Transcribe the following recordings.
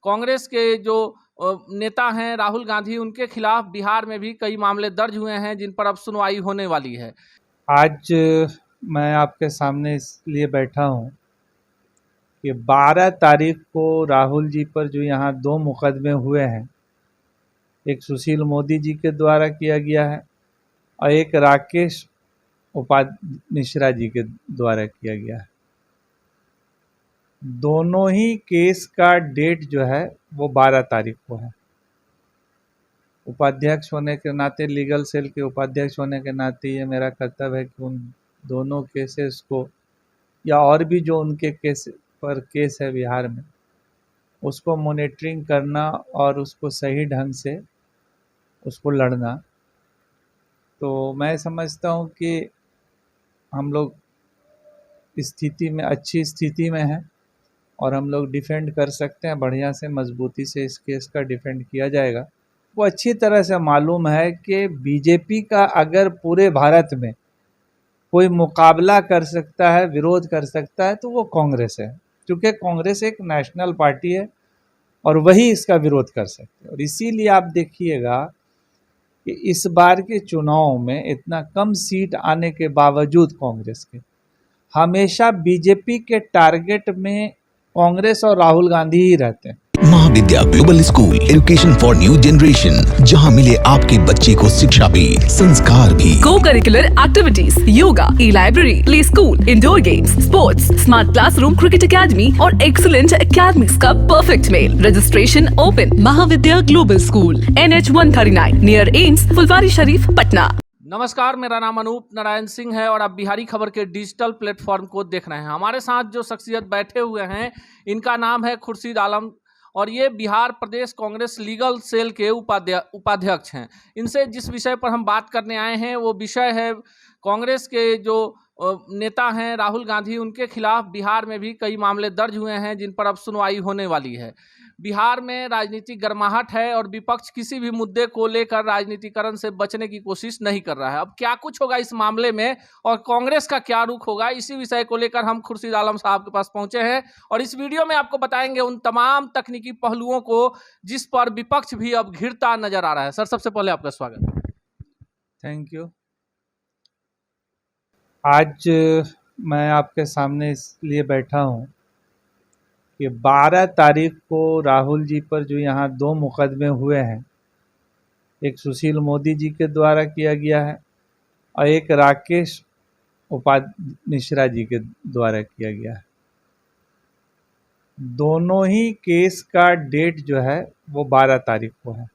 कांग्रेस के जो नेता हैं राहुल गांधी, उनके खिलाफ बिहार में भी कई मामले दर्ज हुए हैं जिन पर अब सुनवाई होने वाली है। आज मैं आपके सामने इसलिए बैठा हूं कि 12 तारीख को राहुल जी पर जो यहाँ 2 मुकदमे हुए हैं, एक सुशील मोदी जी के द्वारा किया गया है और एक राकेश मिश्रा जी के द्वारा किया गया है। दोनों ही केस का डेट जो है वो 12 तारीख को है। उपाध्यक्ष होने के नाते, लीगल सेल के उपाध्यक्ष होने के नाते ये मेरा कर्तव्य है कि उन दोनों केसेस को, या और भी जो उनके केस है बिहार में, उसको मॉनिटरिंग करना और उसको सही ढंग से उसको लड़ना। तो मैं समझता हूँ कि हम लोग स्थिति में, अच्छी स्थिति में हैं और हम लोग डिफेंड कर सकते हैं। बढ़िया से, मजबूती से इस केस का डिफेंड किया जाएगा। वो अच्छी तरह से मालूम है कि बीजेपी का अगर पूरे भारत में कोई मुकाबला कर सकता है, विरोध कर सकता है, तो वो कांग्रेस है, क्योंकि कांग्रेस एक नेशनल पार्टी है और वही इसका विरोध कर सकते हैं। और इसीलिए आप देखिएगा कि इस बार के चुनाव में इतना कम सीट आने के बावजूद कांग्रेस के, हमेशा बीजेपी के टारगेट में कांग्रेस और राहुल गांधी ही रहते हैं। Mahavidya global school, education for new generation, जहां मिले आपके बच्चे को शिक्षा भी, संस्कार भी। Co curricular activities, yoga, e library, play school, indoor games, sports, smart classroom, cricket academy और एक्सीलेंट एकेडमिक्स का परफेक्ट मेल। Registration open. Mahavidya global school, NH 139 near AIIMS, Phulwari Sharif, Patna. नमस्कार, मेरा नाम अनूप नारायण सिंह है और आप बिहारी खबर के डिजिटल प्लेटफॉर्म को देख रहे हैं। हमारे साथ जो शख्सियत बैठे हुए हैं, इनका नाम है खुर्शीद आलम और ये बिहार प्रदेश कांग्रेस लीगल सेल के उपाध्यक्ष हैं। इनसे जिस विषय पर हम बात करने आए हैं वो विषय है कांग्रेस के जो नेता हैं राहुल गांधी, उनके खिलाफ बिहार में भी कई मामले दर्ज हुए हैं जिन पर अब सुनवाई होने वाली है। बिहार में राजनीतिक गर्माहट है और विपक्ष किसी भी मुद्दे को लेकर राजनीतिकरण से बचने की कोशिश नहीं कर रहा है। अब क्या कुछ होगा इस मामले में और कांग्रेस का क्या रुख होगा, इसी विषय को लेकर हम खुर्शीद आलम साहब के पास पहुंचे हैं और इस वीडियो में आपको बताएंगे उन तमाम तकनीकी पहलुओं को जिस पर विपक्ष भी अब घिरता नजर आ रहा है। सर, सबसे पहले आपका स्वागत। Thank you. आज मैं आपके सामने इसलिए बैठा हूँ कि 12 तारीख को राहुल जी पर जो यहाँ 2 मुकदमे हुए हैं, एक सुशील मोदी जी के द्वारा किया गया है और एक राकेश मिश्रा जी के द्वारा किया गया है। दोनों ही केस का डेट जो है वो 12 तारीख को है।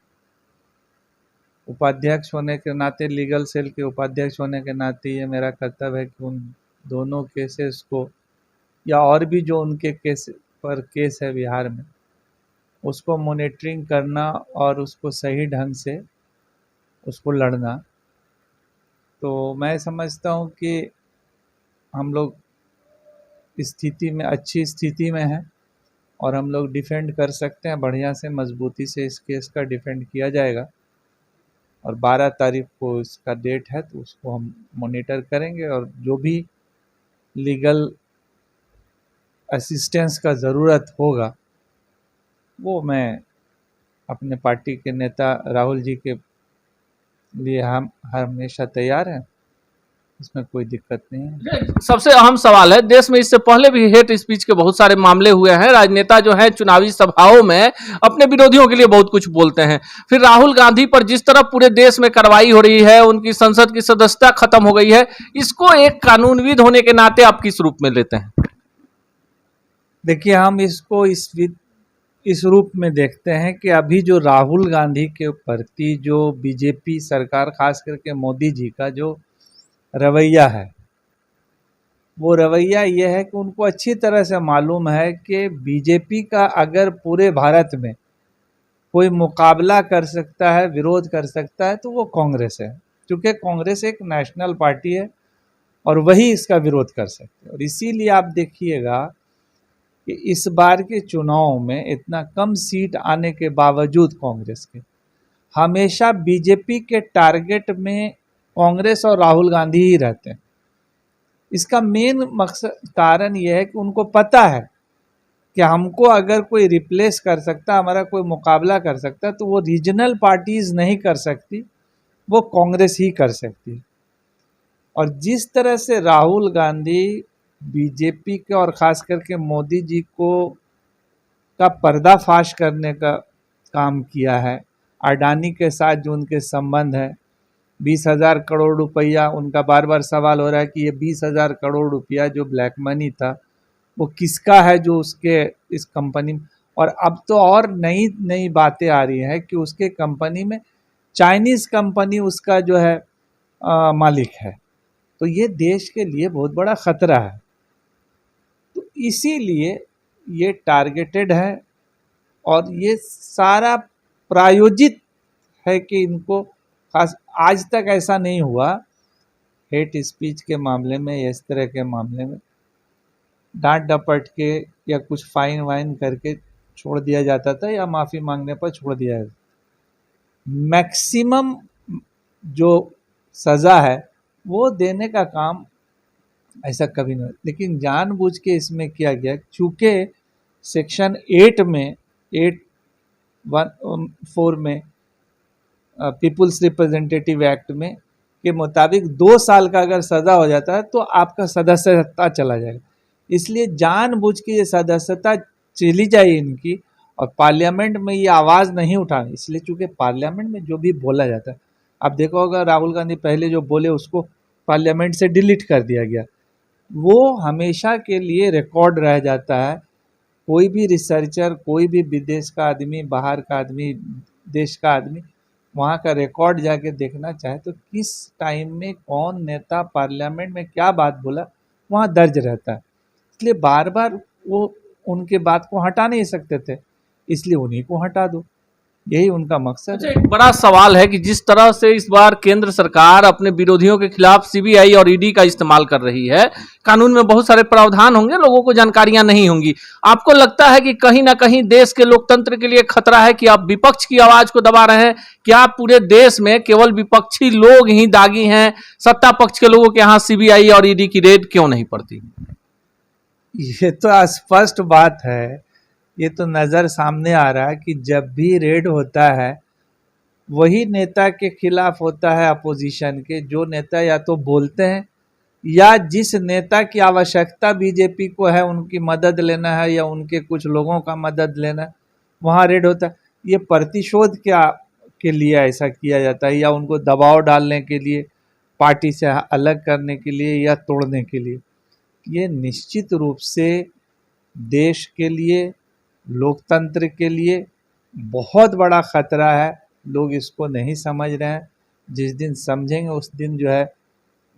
उपाध्यक्ष होने के नाते, लीगल सेल के उपाध्यक्ष होने के नाते ये मेरा कर्तव्य है कि उन दोनों केसेस को, या और भी जो उनके केस है बिहार में, उसको मॉनिटरिंग करना और उसको सही ढंग से उसको लड़ना। तो मैं समझता हूँ कि हम लोग स्थिति में, अच्छी स्थिति में हैं और हम लोग डिफेंड कर सकते हैं। बढ़िया से, मजबूती से इस केस का डिफेंड किया जाएगा और 12 तारीख को इसका डेट है, तो उसको हम मॉनिटर करेंगे और जो भी लीगल असिस्टेंस का ज़रूरत होगा वो मैं अपने पार्टी के नेता राहुल जी के लिए हम हमेशा तैयार हैं। इसमें कोई दिक्कत नहीं है। सबसे अहम सवाल है, देश में इससे पहले भी हेट स्पीच के बहुत सारे मामले हुए हैं। राजनेता जो हैं चुनावी सभाओं में अपने विरोधियों के लिए बहुत कुछ बोलते हैं। फिर राहुल गांधी पर जिस तरह पूरे देश में कार्रवाई हो रही है, उनकी संसद की सदस्यता खत्म हो गई है, इसको एक कानूनविद होने के नाते आप किस रूप में लेते हैं? देखिए, हम इसको इस रूप में देखते हैं कि अभी जो राहुल गांधी के प्रति जो बीजेपी सरकार, खास करके मोदी जी का जो रवैया है, वो रवैया ये है कि उनको अच्छी तरह से मालूम है कि बीजेपी का अगर पूरे भारत में कोई मुकाबला कर सकता है, विरोध कर सकता है, तो वो कांग्रेस है, क्योंकि कांग्रेस एक नेशनल पार्टी है और वही इसका विरोध कर सकते हैं। और इसीलिए आप देखिएगा कि इस बार के चुनाव में इतना कम सीट आने के बावजूद कांग्रेस के, हमेशा बीजेपी के टारगेट में कांग्रेस और राहुल गांधी ही रहते हैं। इसका मेन मकसद, कारण यह है कि उनको पता है कि हमको अगर कोई रिप्लेस कर सकता, हमारा कोई मुकाबला कर सकता, तो वो रीजनल पार्टीज नहीं कर सकती, वो कांग्रेस ही कर सकती है। और जिस तरह से राहुल गांधी बीजेपी के और ख़ास करके मोदी जी को का पर्दाफाश करने का काम किया है, अडानी के साथ जो उनके संबंध है, 20,000 करोड़ रुपया, उनका बार बार सवाल हो रहा है कि ये 20,000 करोड़ रुपया जो ब्लैक मनी था वो किसका है, जो उसके इस कंपनी में। और अब तो और नई नई बातें आ रही हैं कि उसके कंपनी में चाइनीज़ कंपनी उसका जो है मालिक है। तो ये देश के लिए बहुत बड़ा ख़तरा है। तो इसीलिए ये टारगेटेड है और ये सारा प्रायोजित है कि इनको खास, आज तक ऐसा नहीं हुआ हेट स्पीच के मामले में या इस तरह के मामले में डांट डपट के या कुछ फाइन वाइन करके छोड़ दिया जाता था या माफ़ी मांगने पर छोड़ दिया जाता। मैक्सिमम जो सज़ा है वो देने का काम ऐसा कभी नहीं, लेकिन जानबूझ के इसमें किया गया। चूँकि सेक्शन 8 में 814 में पीपुल्स रिप्रेजेंटेटिव एक्ट में के मुताबिक 2 साल का अगर सज़ा हो जाता है तो आपका सदस्यता चला जाएगा। इसलिए जानबूझ के ये सदस्यता चली जाए इनकी, और पार्लियामेंट में ये आवाज़ नहीं उठानी। इसलिए चूँकि पार्लियामेंट में जो भी बोला जाता है, आप देखो होगा राहुल गांधी पहले जो बोले उसको पार्लियामेंट से डिलीट कर दिया गया, वो हमेशा के लिए रिकॉर्ड रह जाता है। कोई भी रिसर्चर, कोई भी विदेश का आदमी, बाहर का आदमी, देश का आदमी वहाँ का रिकॉर्ड जाके देखना चाहे तो किस टाइम में कौन नेता पार्लियामेंट में क्या बात बोला वहाँ दर्ज रहता है। इसलिए बार बार वो उनके बात को हटा नहीं सकते थे, इसलिए उन्हीं को हटा दो, यही उनका मकसद अच्छा, है। एक बड़ा सवाल है कि जिस तरह से इस बार केंद्र सरकार अपने विरोधियों के खिलाफ सीबीआई और ईडी का इस्तेमाल कर रही है, कानून में बहुत सारे प्रावधान होंगे, लोगों को जानकारियां नहीं होंगी। आपको लगता है कि कहीं ना कहीं देश के लोकतंत्र के लिए खतरा है कि आप विपक्ष की आवाज को दबा रहे हैं? क्या पूरे देश में केवल विपक्षी लोग ही दागी हैं? सत्ता पक्ष के लोगों के यहाँ सीबीआई और ईडी की रेड क्यों नहीं पड़ती? ये तो स्पष्ट बात है, ये तो नज़र सामने आ रहा है कि जब भी रेड होता है वही नेता के खिलाफ होता है, अपोजिशन के। जो नेता या तो बोलते हैं या जिस नेता की आवश्यकता बीजेपी को है, उनकी मदद लेना है या उनके कुछ लोगों का मदद लेना है, वहाँ रेड होता है। ये प्रतिशोध के लिए ऐसा किया जाता है, या उनको दबाव डालने के लिए, पार्टी से अलग करने के लिए या तोड़ने के लिए। ये निश्चित रूप से देश के लिए, लोकतंत्र के लिए बहुत बड़ा ख़तरा है। लोग इसको नहीं समझ रहे हैं। जिस दिन समझेंगे उस दिन जो है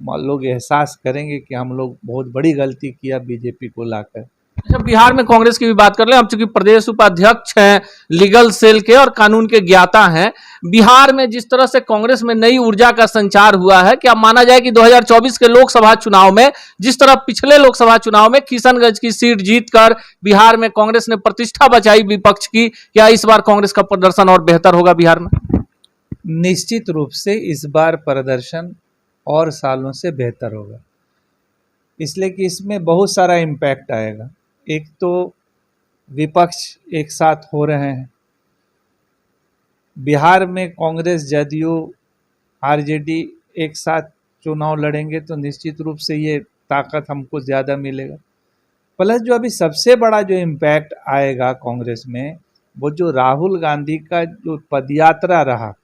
लोग एहसास करेंगे कि हम लोग बहुत बड़ी गलती किया बीजेपी को लाकर। अच्छा, बिहार में कांग्रेस की भी बात कर ले। हम चूंकि प्रदेश उपाध्यक्ष हैं लीगल सेल के और कानून के ज्ञाता हैं, बिहार में जिस तरह से कांग्रेस में नई ऊर्जा का संचार हुआ है, क्या माना जाए कि 2024 के लोकसभा चुनाव में जिस तरह पिछले लोकसभा चुनाव में किशनगंज की सीट जीतकर बिहार में कांग्रेस ने प्रतिष्ठा बचाई विपक्ष की, क्या इस बार कांग्रेस का प्रदर्शन और बेहतर होगा बिहार में? निश्चित रूप से इस बार प्रदर्शन और सालों से बेहतर होगा, इसलिए कि इसमें बहुत सारा इम्पैक्ट आएगा। एक तो विपक्ष एक साथ हो रहे हैं। बिहार में कांग्रेस, जदयू, आरजेडी एक साथ चुनाव लड़ेंगे तो निश्चित रूप से ये ताकत हमको ज़्यादा मिलेगा। प्लस जो अभी सबसे बड़ा जो इम्पैक्ट आएगा कांग्रेस में, वो जो राहुल गांधी का जो पदयात्रा रहा,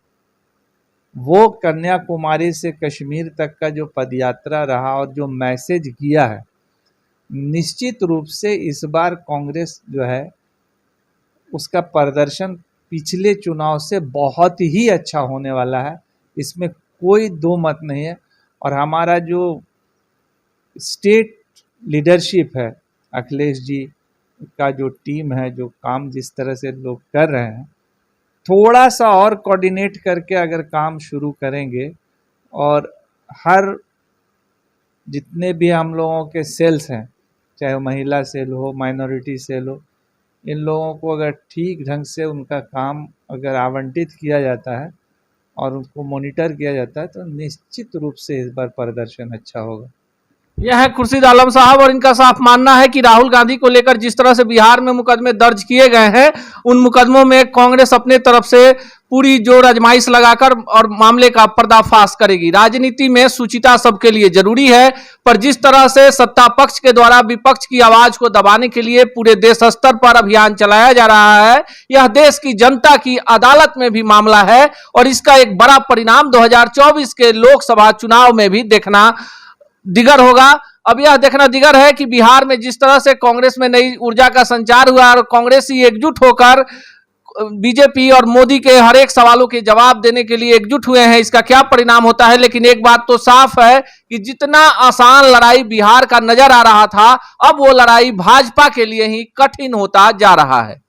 वो कन्याकुमारी से कश्मीर तक का जो पदयात्रा रहा और जो मैसेज किया है, निश्चित रूप से इस बार कांग्रेस जो है उसका प्रदर्शन पिछले चुनाव से बहुत ही अच्छा होने वाला है, इसमें कोई दो मत नहीं है। और हमारा जो स्टेट लीडरशिप है, अखिलेश जी का जो टीम है, जो काम जिस तरह से लोग कर रहे हैं, थोड़ा सा और कोऑर्डिनेट करके अगर काम शुरू करेंगे और हर जितने भी हम लोगों के सेल्स हैं, चाहे महिला सेल हो, माइनॉरिटी सेल हो, इन लोगों को अगर ठीक ढंग से उनका काम अगर आवंटित किया जाता है और उनको मॉनिटर किया जाता है तो निश्चित रूप से इस बार प्रदर्शन अच्छा होगा। यह है खुर्शीद आलम साहब और इनका साफ मानना है कि राहुल गांधी को लेकर जिस तरह से बिहार में मुकदमे दर्ज किए गए हैं, उन मुकदमों में कांग्रेस अपने तरफ से पूरी जोर आजमाइश लगाकर और मामले का पर्दाफाश करेगी। राजनीति में शुचिता सबके लिए जरूरी है, पर जिस तरह से सत्ता पक्ष के द्वारा विपक्ष की आवाज को दबाने के लिए पूरे देश स्तर पर अभियान चलाया जा रहा है, यह देश की जनता की अदालत में भी मामला है और इसका एक बड़ा परिणाम 2024 के लोकसभा चुनाव में भी देखना दिगर होगा। अब यह देखना दिगर है कि बिहार में जिस तरह से कांग्रेस में नई ऊर्जा का संचार हुआ और कांग्रेसी एकजुट होकर बीजेपी और मोदी के हर एक सवालों के जवाब देने के लिए एकजुट हुए हैं, इसका क्या परिणाम होता है। लेकिन एक बात तो साफ है कि जितना आसान लड़ाई बिहार का नजर आ रहा था, अब वो लड़ाई भाजपा के लिए ही कठिन होता जा रहा है।